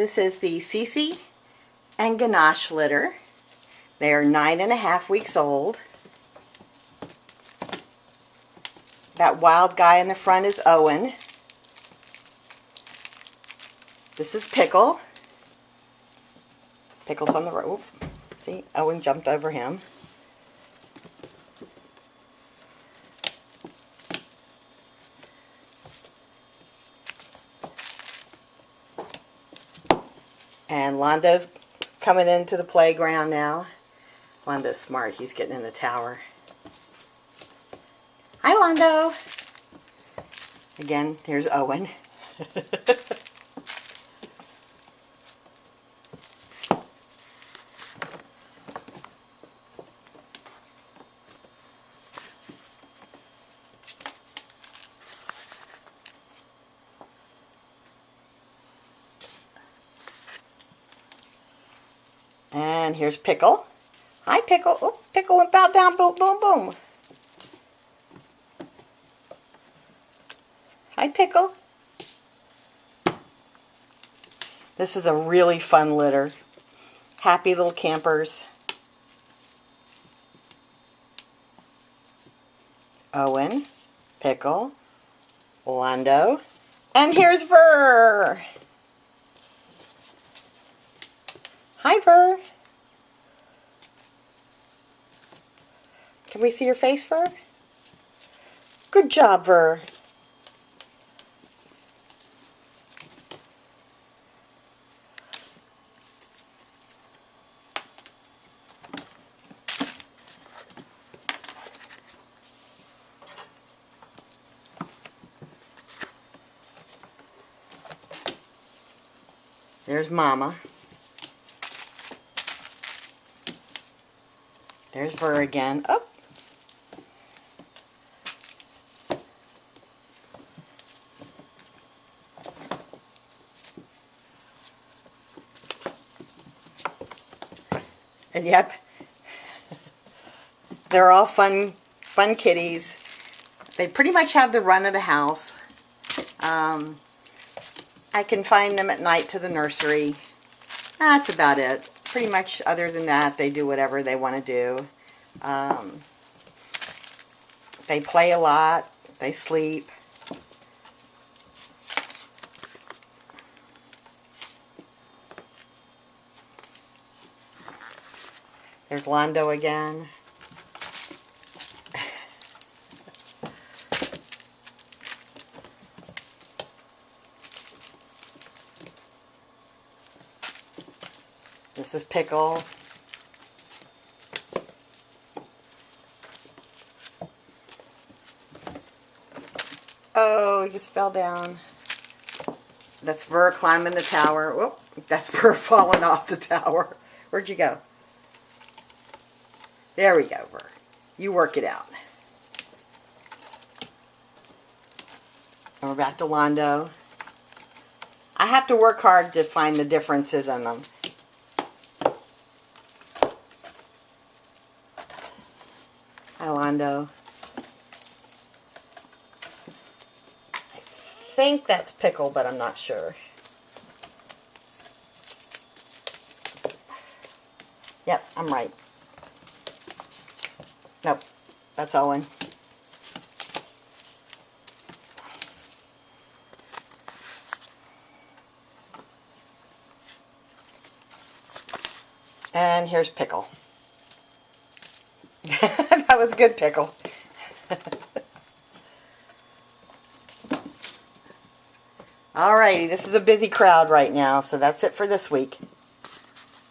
This is the Cece and Ganache litter. They are 9.5 weeks old. That wild guy in the front is Owen. This is Pickle. Pickle's on the rope. See, Owen jumped over him. And Londo's coming into the playground now. Londo's smart. He's getting in the tower. Hi, Londo. Again, here's Owen. And here's Pickle. Hi, Pickle. Oh, Pickle went bow down. Boom, boom, boom. Hi, Pickle. This is a really fun litter. Happy little campers. Owen, Pickle, Londo, and here's Ver. Hi, Ver. Can we see your face, Ver? Good job, Ver. There's Mama. There's Ver again. Oh. And yep, they're all fun kitties. They pretty much have the run of the house. I can find them at night to the nursery. That's about it. Pretty much other than that, they do whatever they want to do. They play a lot. They sleep. There's Londo again. This is Pickle. Oh, he just fell down. That's Ver climbing the tower. Whoop, that's Ver falling off the tower. Where'd you go? There we go, Ver. You work it out. And we're back to Londo. I have to work hard to find the differences in them. Hi, Londo. I think that's Pickle, but I'm not sure. Yep, I'm right. Nope, that's Owen. And here's Pickle. That was a good Pickle. Alrighty, this is a busy crowd right now, so that's it for this week.